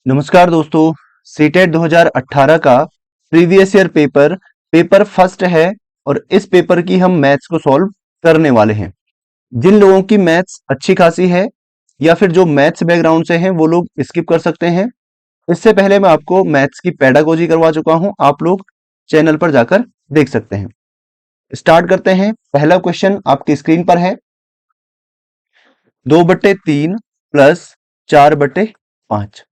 नमस्कार दोस्तों। सीटेट 2018 का प्रीवियस ईयर पेपर फर्स्ट है और इस पेपर की हम मैथ्स को सॉल्व करने वाले हैं। जिन लोगों की मैथ्स अच्छी खासी है या फिर जो मैथ्स बैकग्राउंड से हैं वो लोग स्किप कर सकते हैं। इससे पहले मैं आपको मैथ्स की पेडागोजी करवा चुका हूं, आप लोग चैनल पर जाकर देख सकते हैं। स्टार्ट करते हैं। पहला क्वेश्चन आपकी स्क्रीन पर है। 2/3 प्लस 4/5।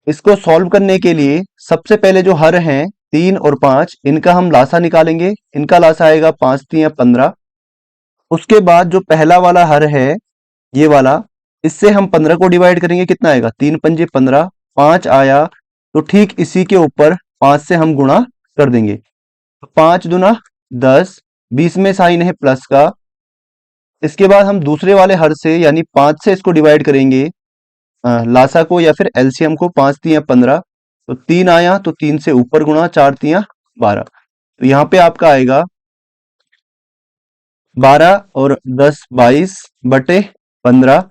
इसको सॉल्व करने के लिए सबसे पहले जो हर हैं 3 और 5, इनका हम लासा निकालेंगे। इनका लासा आएगा 5 3 15। उसके बाद जो पहला वाला हर है ये वाला, इससे हम 15 को डिवाइड करेंगे। कितना आएगा? 3 पंजे 15। 5 आया तो ठीक इसी के ऊपर 5 से हम गुणा कर देंगे। 5 दूना 10, 20 में साइन है प्लस का। इसके बाद हम दूसरे वाले हर से यानी 5 से इसको डिवाइड करेंगे, लासा को या फिर एलसीएम को। 5 3 15, तो 3 आया तो 3 से ऊपर गुणा, 4 3 12। तो यहाँ पे आपका आएगा 12 और 10 22/15।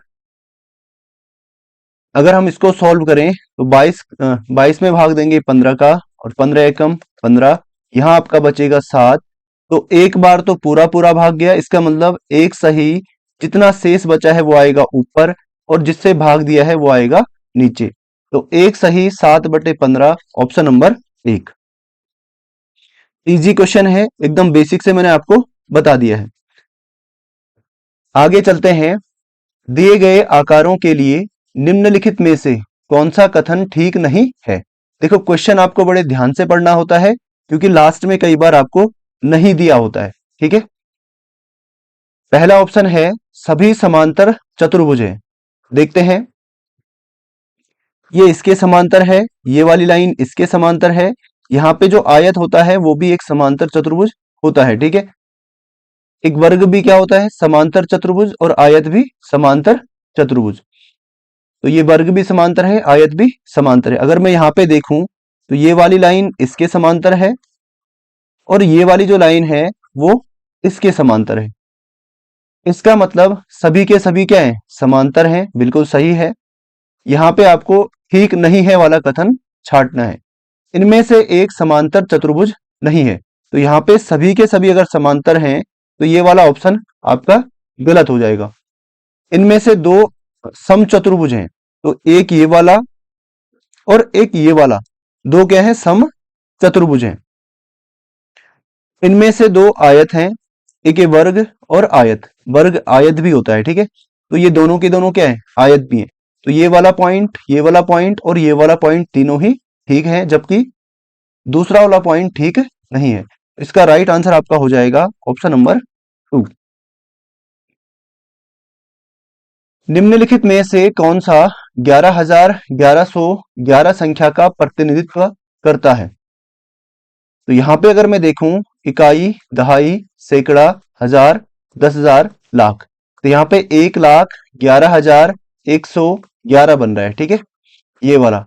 अगर हम इसको सॉल्व करें तो 22 में भाग देंगे 15 का, और 15 एकम 15। यहाँ आपका बचेगा 7। तो एक बार तो पूरा पूरा भाग गया, इसका मतलब एक सही जितना शेष बचा है वो आएगा ऊपर, और जिससे भाग दिया है वो आएगा नीचे। तो एक सही 7/15, ऑप्शन नंबर 1। इजी क्वेश्चन है, एकदम बेसिक से मैंने आपको बता दिया है। आगे चलते हैं। दिए गए आकारों के लिए निम्नलिखित में से कौन सा कथन ठीक नहीं है? देखो, क्वेश्चन आपको बड़े ध्यान से पढ़ना होता है क्योंकि लास्ट में कई बार आपको नहीं दिया होता है। ठीक है। पहला ऑप्शन है सभी समांतर चतुर्भुज हैं। देखते हैं, ये इसके समांतर है, ये वाली लाइन इसके समांतर है। यहां पे जो आयत होता है वो भी एक समांतर चतुर्भुज होता है। ठीक है। एक वर्ग भी क्या होता है? समांतर चतुर्भुज, और आयत भी समांतर चतुर्भुज। तो ये वर्ग भी समांतर है, आयत भी समांतर है। अगर मैं यहाँ पे देखूं तो ये वाली लाइन इसके समांतर है और ये वाली जो लाइन है वो इसके समांतर है। इसका मतलब सभी के सभी क्या है? समांतर हैं। बिल्कुल सही है। यहाँ पे आपको ठीक नहीं है वाला कथन छांटना है। इनमें से एक समांतर चतुर्भुज नहीं है। तो यहाँ पे सभी के सभी अगर समांतर हैं तो ये वाला ऑप्शन आपका गलत हो जाएगा। इनमें से दो समचतुर्भुज हैं, तो एक ये वाला और एक ये वाला, दो क्या है? सम चतुर्भुज हैं। इनमें से दो आयत हैं, एक ये वर्ग और आयत। वर्ग आयत भी होता है। ठीक है। तो ये दोनों के दोनों क्या है? आयत भी है। तो ये वाला पॉइंट, ये वाला पॉइंट और ये वाला पॉइंट तीनों ही ठीक है, जबकि दूसरा वाला पॉइंट ठीक नहीं है। इसका राइट आंसर आपका हो जाएगा ऑप्शन नंबर 2। निम्नलिखित में से कौन सा 11,1111 संख्या का प्रतिनिधित्व करता है? तो यहां पे अगर मैं देखूं, इकाई, दहाई, सैकड़ा, हजार, 10,000, लाख, तो यहाँ पे 1,11,11 बन रहा है। ठीक है, ये वाला।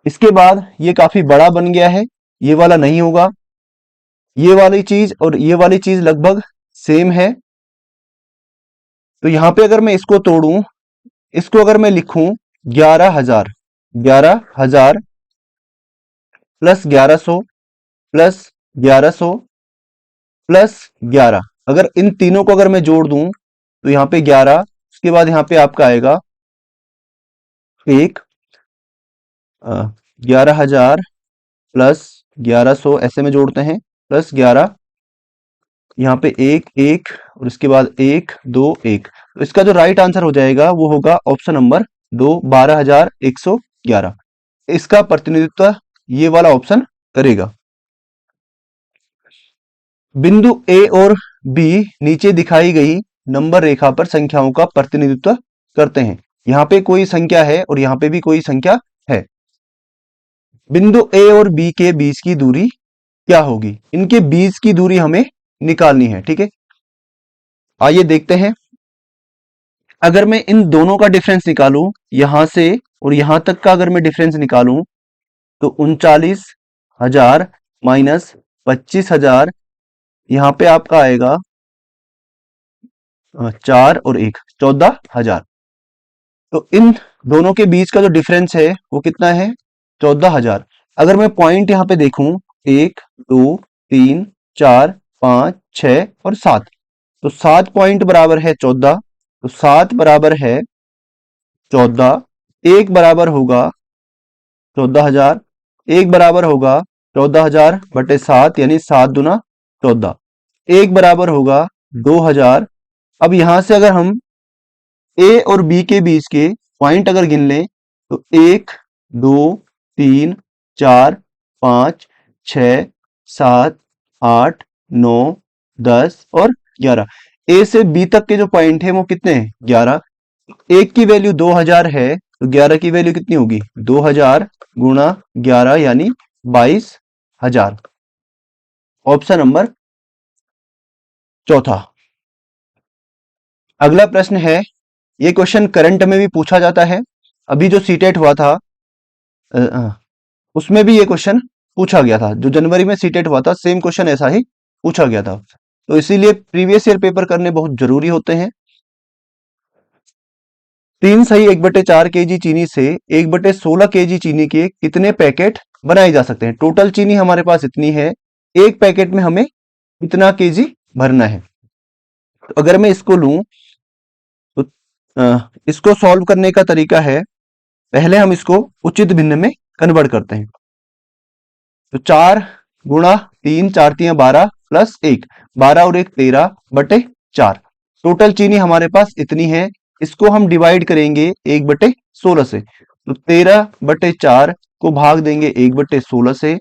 इसके बाद ये काफी बड़ा बन गया है, ये वाला नहीं होगा। ये वाली चीज और ये वाली चीज लगभग सेम है। तो यहां पे अगर मैं इसको तोड़ूं, इसको अगर मैं लिखूं 11,000, 11,000 प्लस 1100 प्लस 1100 प्लस 11, अगर इन तीनों को अगर मैं जोड़ दूं तो यहाँ पे 11, उसके बाद यहाँ पे आपका आएगा 1, 11,000 प्लस 1100, ऐसे में जोड़ते हैं, प्लस 11, यहाँ पे 1 1 और इसके बाद 1 2 1। तो इसका जो राइट आंसर हो जाएगा वो होगा ऑप्शन नंबर 2, 12,111। इसका प्रतिनिधित्व ये वाला ऑप्शन करेगा। बिंदु ए और बी नीचे दिखाई गई नंबर रेखा पर संख्याओं का प्रतिनिधित्व करते हैं। यहां पे कोई संख्या है और यहां पे भी कोई संख्या है। बिंदु ए और बी के बीच की दूरी क्या होगी? इनके बीच की दूरी हमें निकालनी है। ठीक है, आइए देखते हैं। अगर मैं इन दोनों का डिफरेंस निकालूं, यहां से और यहां तक का अगर मैं डिफरेंस निकालूं, तो 39,000 माइनस 25,000, यहां पे आपका आएगा 4 और 1, 14,000। तो इन दोनों के बीच का जो डिफरेंस है वो कितना है? 14,000। अगर मैं पॉइंट यहाँ पे देखूं, 1 2 3 4 5 6 और 7, तो 7 पॉइंट बराबर है 14, तो 7 बराबर है 14, एक बराबर होगा 14,000, एक बराबर होगा 14,000 बटे 7 यानी 7 दुना 14, एक बराबर होगा 2,000। अब यहां से अगर हम ए और बी के बीच के पॉइंट अगर गिन लें तो 1 2 3 4 5 6 7 8 9 10 और 11। ए से बी तक के जो पॉइंट है वो कितने हैं? 11। एक की वैल्यू 2000 है तो 11 की वैल्यू कितनी होगी? 2000 गुणा 11 यानी 22,000। ऑप्शन नंबर चौथा। अगला प्रश्न है, ये क्वेश्चन करंट में भी पूछा जाता है। अभी जो सीटेट हुआ था उसमें भी ये क्वेश्चन पूछा गया था। जो जनवरी में सीटेट हुआ था सेम क्वेश्चन ऐसा ही पूछा गया था, तो इसीलिए प्रीवियस ईयर पेपर करने बहुत जरूरी होते हैं। 3 सही 1/4 केजी चीनी से 1/16 केजी चीनी के कितने पैकेट बनाए जा सकते हैं? टोटल चीनी हमारे पास इतनी है, एक पैकेट में हमें कितना केजी भरना है? तो अगर मैं इसको लूं तो इसको सॉल्व करने का तरीका है, पहले हम इसको उचित भिन्न में कन्वर्ट करते हैं। तो 4 गुणा 3, 4 3 12 प्लस 1, 12 और 1 13/4। टोटल चीनी हमारे पास इतनी है, इसको हम डिवाइड करेंगे 1/16 से, तो 13/4 को भाग देंगे 1/16 से।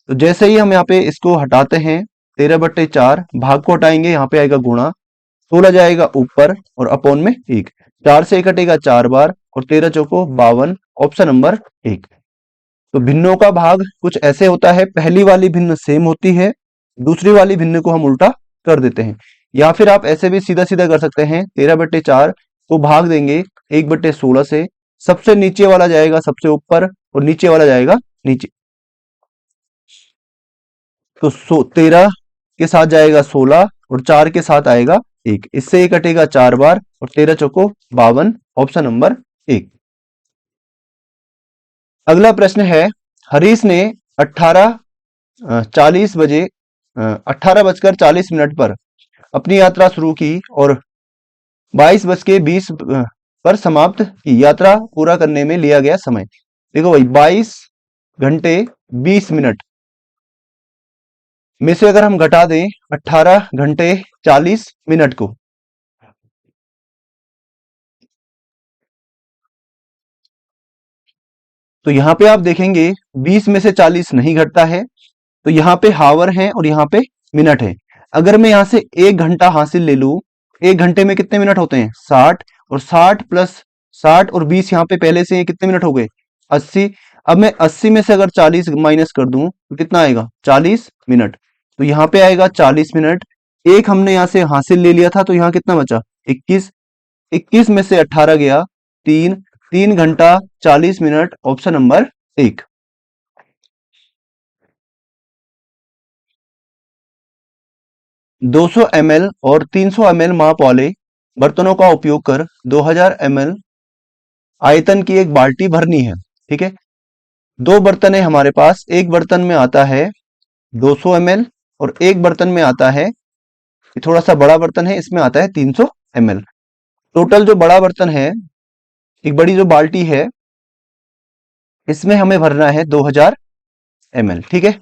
तो जैसे ही हम यहाँ पे इसको हटाते हैं, 13/4 भाग को हटाएंगे, यहाँ पे आएगा गुणा, 16 जाएगा ऊपर और अपॉन में 1, 4 से कटेगा 4 बार और 13 चौको 52। Option number 1। तो भिन्नों का भाग कुछ ऐसे होता है, पहली वाली भिन्न सेम होती है, दूसरी वाली भिन्न को हम उल्टा कर देते हैं। या फिर आप ऐसे भी सीधा सीधा कर सकते हैं, 13/4 को भाग देंगे 1/16 से, सबसे नीचे वाला जाएगा सबसे ऊपर और नीचे वाला जाएगा नीचे। तो 13 के साथ जाएगा 16 और 4 के साथ आएगा 1, इससे ये कटेगा 4 बार और 13 चौको 52। Option number 1। अगला प्रश्न है, हरीश ने 18:40 बजे 18:40 पर अपनी यात्रा शुरू की और 22:20 पर समाप्त की। यात्रा पूरा करने में लिया गया समय, देखो भाई 22 घंटे 20 मिनट में से अगर हम घटा दें 18 घंटे 40 मिनट को, तो यहां पे आप देखेंगे 20 में से 40 नहीं घटता है, तो यहाँ पे हावर है और यहाँ पे मिनट है। अगर मैं यहां से 1 घंटा हासिल ले लूं, 1 घंटे में कितने मिनट होते हैं? 60, और 60 प्लस 60 और 20 यहाँ पे पहले से कितने मिनट हो गए? 80। अब मैं 80 में से अगर 40 माइनस कर दूं तो कितना आएगा? 40 मिनट। तो यहाँ पे आएगा 40 मिनट। एक हमने यहाँ से हासिल ले लिया था, तो यहाँ कितना बचा? 21। 21 में से 18 गया, 3 घंटा 40 मिनट। Option number 1। 200 ml और 300 ml माप वाले बर्तनों का उपयोग कर 2000 ml आयतन की एक बाल्टी भरनी है। ठीक है, दो बर्तन है हमारे पास, एक बर्तन में आता है 200 ml और एक बर्तन में आता है, थोड़ा सा बड़ा बर्तन है, इसमें आता है 300 ml। टोटल जो बड़ा बर्तन है, एक बड़ी जो बाल्टी है, इसमें हमें भरना है 2000 ml। ठीक है,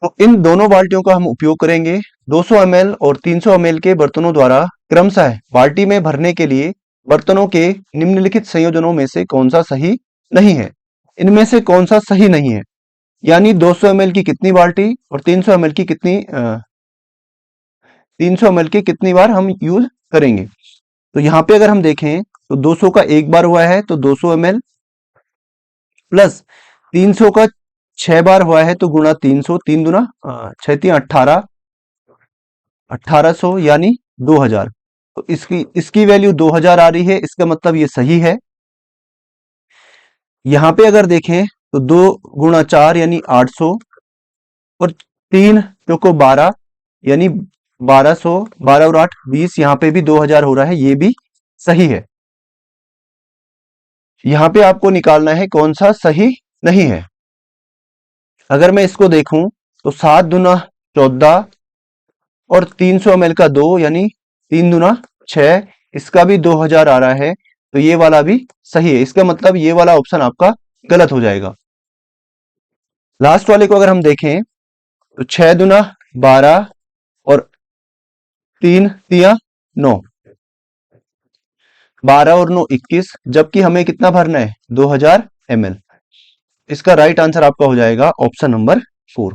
तो इन दोनों बाल्टियों का हम उपयोग करेंगे। 200 ml और 300 ml के बर्तनों द्वारा क्रमशः बाल्टी में भरने के लिए बर्तनों के निम्नलिखित संयोजनों में से कौन सा सही नहीं है? इनमें से कौन सा सही नहीं है? यानी 200 ml की कितनी बाल्टी और 300 ml की कितनी 300 ml की कितनी बार हम यूज करेंगे? तो यहाँ पे अगर हम देखें तो 200 का एक बार हुआ है तो 200 ml प्लस 300 का 6 बार हुआ है तो गुणा 300, 3 दुना 6 3 18, 1800 यानी 2000। तो इसकी वैल्यू 2000 आ रही है, इसका मतलब ये सही है। यहां पे अगर देखें तो 2 गुणा 4 यानी 800 और 3 चौको 12 यानी 1200, 12 और 8 20, यहाँ पे भी 2000 हो रहा है, ये भी सही है। यहां पे आपको निकालना है कौन सा सही नहीं है। अगर मैं इसको देखूं तो 7 दूना 14 और 300 ml का 2 यानी 3 दूना 6, इसका भी 2000 आ रहा है, तो ये वाला भी सही है। इसका मतलब ये वाला ऑप्शन आपका गलत हो जाएगा। लास्ट वाले को अगर हम देखें तो 6 दूना 12 और 3 तिया 9, 12 और 9 21, जबकि हमें कितना भरना है 2000 ml। इसका राइट आंसर आपका हो जाएगा ऑप्शन नंबर 4।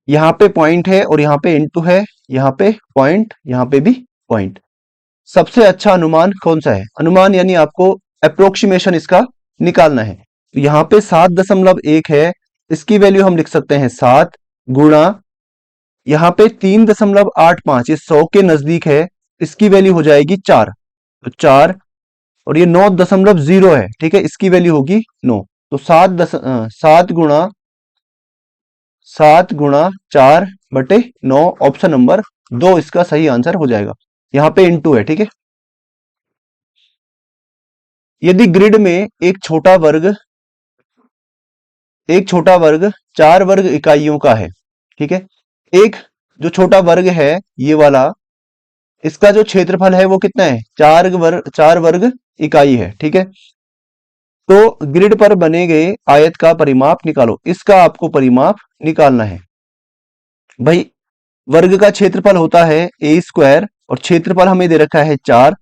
यहाँ पे पॉइंट है और यहाँ पे इनटू है, यहाँ पे पॉइंट, यहाँ पे भी पॉइंट। सबसे अच्छा अनुमान कौन सा है? अनुमान यानी आपको अप्रोक्सीमेशन इसका निकालना है। तो यहाँ पे 7.1 है, इसकी वैल्यू हम लिख सकते हैं 7 गुणा, यहाँ पे 3.85, ये 100 के नजदीक है, इसकी वैल्यू हो जाएगी 4, तो 4, और ये 9.0 है, ठीक है, इसकी वैल्यू होगी 9। तो 7 गुणा 4/9, ऑप्शन नंबर 2 इसका सही आंसर हो जाएगा। यहाँ पे इनटू है, ठीक है। यदि ग्रिड में एक छोटा वर्ग 4 वर्ग इकाइयों का है, ठीक है, एक जो छोटा वर्ग है ये वाला, इसका जो क्षेत्रफल है वो कितना है 4 वर्ग इकाई है, ठीक है। तो ग्रिड पर बने गए आयत का परिमाप निकालो, इसका आपको परिमाप निकालना है। भाई वर्ग का क्षेत्रफल होता है a² और क्षेत्रफल हमें दे रखा है 4,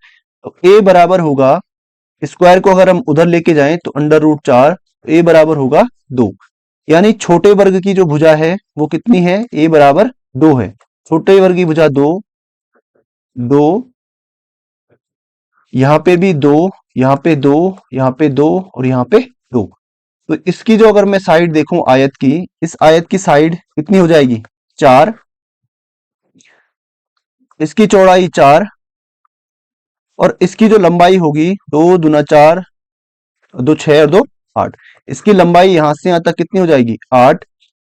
तो a बराबर होगा, स्क्वायर को अगर हम उधर लेके जाएं तो √4, a बराबर होगा 2। यानी छोटे वर्ग की जो भुजा है वो कितनी है, a बराबर 2 है। छोटे वर्ग की भुजा 2, 2, यहाँ पे भी 2, यहाँ पे 2, यहाँ पे 2 और यहाँ पे 2। तो इसकी जो अगर मैं साइड देखूं आयत की, इस आयत की साइड कितनी हो जाएगी 4, इसकी चौड़ाई 4 और इसकी जो लंबाई होगी 2 दूना 4, 2 6 और 2 8, इसकी लंबाई यहां से यहां तक कितनी हो जाएगी 8।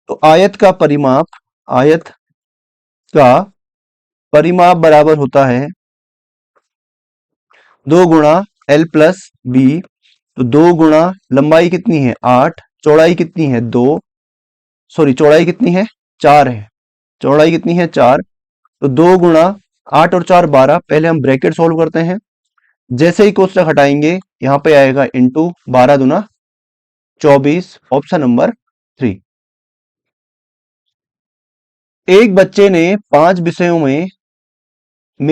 तो आयत का परिमाप बराबर होता है 2 गुणा L प्लस बी। तो 2 गुणा लंबाई कितनी है 8, चौड़ाई कितनी है 2, सॉरी चौड़ाई कितनी है 4 है, चौड़ाई कितनी है 4। तो 2 गुणा 8 और 4 12, पहले हम ब्रैकेट सॉल्व करते हैं। जैसे ही कोष्टक हटाएंगे यहाँ पे आएगा इंटू 12 दूना 24, ऑप्शन नंबर 3। एक बच्चे ने 5 विषयों में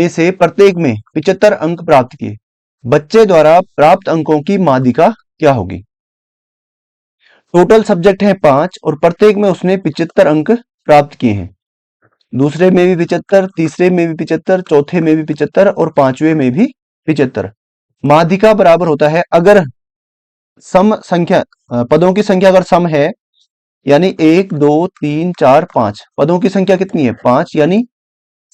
से प्रत्येक में 75 अंक प्राप्त किए, बच्चे द्वारा प्राप्त अंकों की माध्यिका क्या होगी? टोटल सब्जेक्ट है 5 और प्रत्येक में उसने 75 अंक प्राप्त किए हैं। दूसरे में भी 75, तीसरे में भी 75, चौथे में भी 75 और पांचवें में भी 75। माध्यिका बराबर होता है, अगर सम संख्या पदों की संख्या अगर सम है, यानी 1 2 3 4 5, पदों की संख्या कितनी है 5, यानी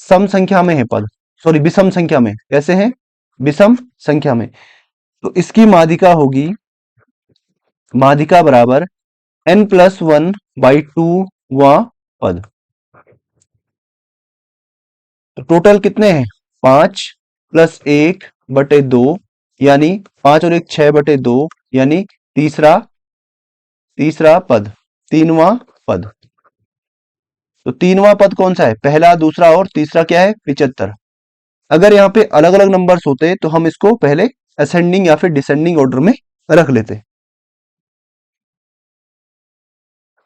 सम संख्या में है पद, सॉरी विषम संख्या में। कैसे है? विषम संख्या में। तो इसकी माध्यिका होगी, माध्यिका बराबर n+1/2वां पद। तो टोटल कितने हैं 5 + 1/2, यानी 5 और 1 6/2, यानी तीसरा पद, तीनवां पद। तो तीनवां पद कौन सा है? पहला, दूसरा और तीसरा क्या है 75। अगर यहाँ पे अलग अलग नंबर्स होते तो हम इसको पहले असेंडिंग या फिर डिसेंडिंग ऑर्डर में रख लेते।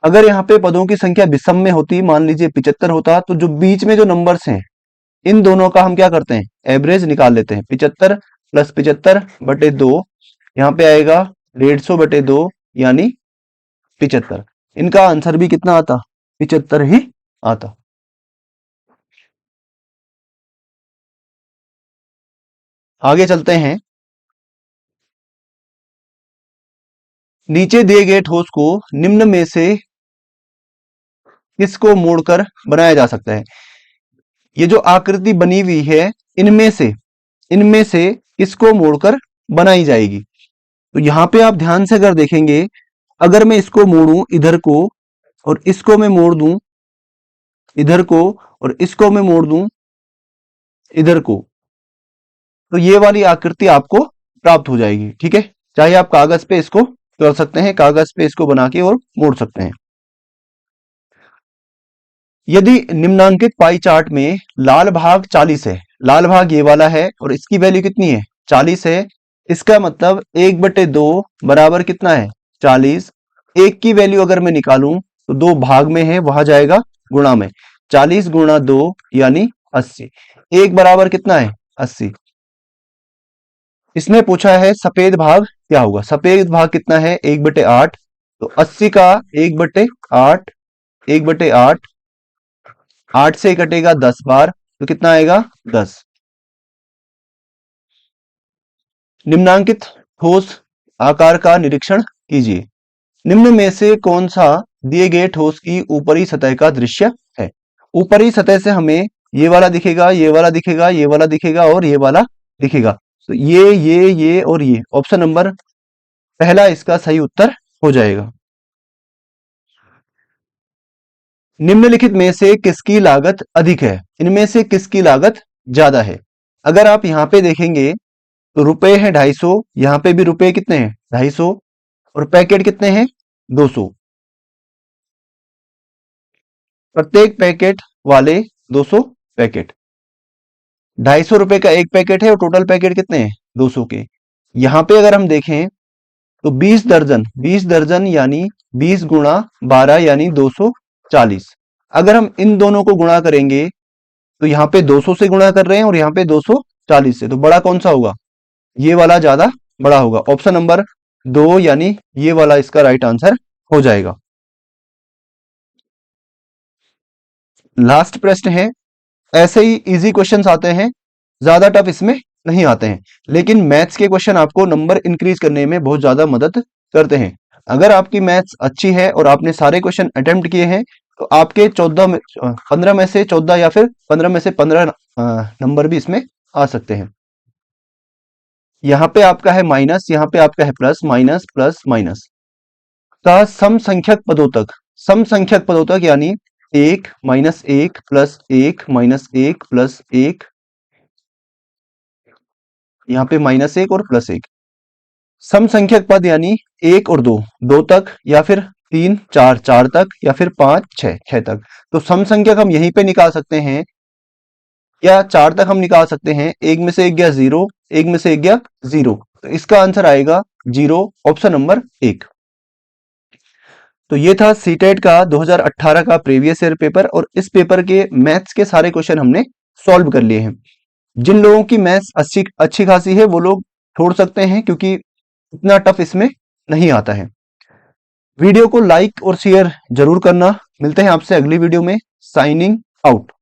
अगर यहाँ पे पदों की संख्या विषम में होती, मान लीजिए 75 होता, तो जो बीच में जो नंबर्स हैं इन दोनों का हम क्या करते हैं एवरेज निकाल लेते हैं। 75 + 75/2, यहाँ पे आएगा 150/2 यानी 75। इनका आंसर भी कितना आता? 75 ही आता। आगे चलते हैं। नीचे दिए गए ठोस को निम्न में से किसको मोड़कर बनाया जा सकता है? ये जो आकृति बनी हुई है इनमें से किसको मोड़कर बनाई जाएगी? तो यहां पे आप ध्यान से अगर देखेंगे, अगर मैं इसको मोड़ूं इधर को और इसको मैं मोड़ दूं इधर को और इसको मैं मोड़ दूं इधर को, तो ये वाली आकृति आपको प्राप्त हो जाएगी। ठीक है, चाहे आप कागज पे इसको कर सकते हैं, कागज पे इसको बना के और मोड़ सकते हैं। यदि निम्नांकित पाई चार्ट में लाल भाग 40 है, लाल भाग ये वाला है और इसकी वैल्यू कितनी है 40 है, इसका मतलब 1/2 बराबर कितना है 40। एक की वैल्यू अगर मैं निकालूं तो 2 भाग में है, वहां जाएगा गुणा में, 40 गुणा 2 यानी 80। एक बराबर कितना है 80। इसमें पूछा है सफेद भाग क्या होगा, सफेद भाग कितना है 1/8, तो 80 का 1/8, 1/8, 8 से कटेगा 10 बार, तो कितना आएगा 10। निम्नांकित ठोस आकार का निरीक्षण कीजिए। निम्न में से कौन सा दिए गए ठोस की ऊपरी सतह का दृश्य है। ऊपरी सतह से हमें ये वाला दिखेगा, ये वाला दिखेगा, ये वाला दिखेगा और ये वाला दिखेगा, तो ये और ये ऑप्शन नंबर पहला इसका सही उत्तर हो जाएगा। निम्नलिखित में से किसकी लागत अधिक है, इनमें से किसकी लागत ज्यादा है। अगर आप यहां पे देखेंगे तो रुपए है 250, यहां पे भी रुपए कितने हैं 250 और पैकेट कितने हैं 200। प्रत्येक पैकेट वाले 200 पैकेट, 250 रुपए का एक पैकेट है और टोटल पैकेट कितने हैं 200 के। यहां पे अगर हम देखें तो 20 दर्जन, 20 दर्जन यानी 20 गुणा 12 यानी 240। अगर हम इन दोनों को गुणा करेंगे तो यहाँ पे 200 से गुणा कर रहे हैं और यहाँ पे 240 से, तो बड़ा कौन सा होगा, ये वाला ज्यादा बड़ा होगा। ऑप्शन नंबर 2 यानी ये वाला इसका राइट आंसर हो जाएगा। लास्ट प्रश्न है, ऐसे ही इजी क्वेश्चंस आते हैं, ज्यादा टफ इसमें नहीं आते हैं, लेकिन मैथ्स के क्वेश्चन आपको नंबर इंक्रीज करने में बहुत ज्यादा मदद करते हैं। अगर आपकी मैथ्स अच्छी है और आपने सारे क्वेश्चन अटेम्प्ट किए हैं तो आपके 15 में से 14 या फिर 15 में से 15 नंबर भी इसमें आ सकते हैं। यहाँ पे आपका है माइनस, यहाँ पे आपका है प्लस, माइनस प्लस माइनस का सम संख्यक पदों तक यानी 1 माइनस 1 प्लस 1 माइनस 1 प्लस 1, यहाँ पे -1 और +1। सम संख्यक पद यानी 1 और 2, 2 तक या फिर 3 4, 4 तक या फिर 5 6, 6 तक। तो सम संख्यक हम यहीं पे निकाल सकते हैं, या 4 तक हम निकाल सकते हैं। एक में से एक गया 0, एक में से एक गया 0, तो इसका आंसर आएगा 0, ऑप्शन नंबर 1। तो ये था सीटेट का 2018 का प्रीवियस ईयर पेपर और इस पेपर के मैथ्स के सारे क्वेश्चन हमने सॉल्व कर लिए हैं। जिन लोगों की मैथ्स अच्छी खासी है वो लोग छोड़ सकते हैं क्योंकि इतना टफ इसमें नहीं आता है। वीडियो को लाइक और शेयर जरूर करना। मिलते हैं आपसे अगली वीडियो में। Signing out.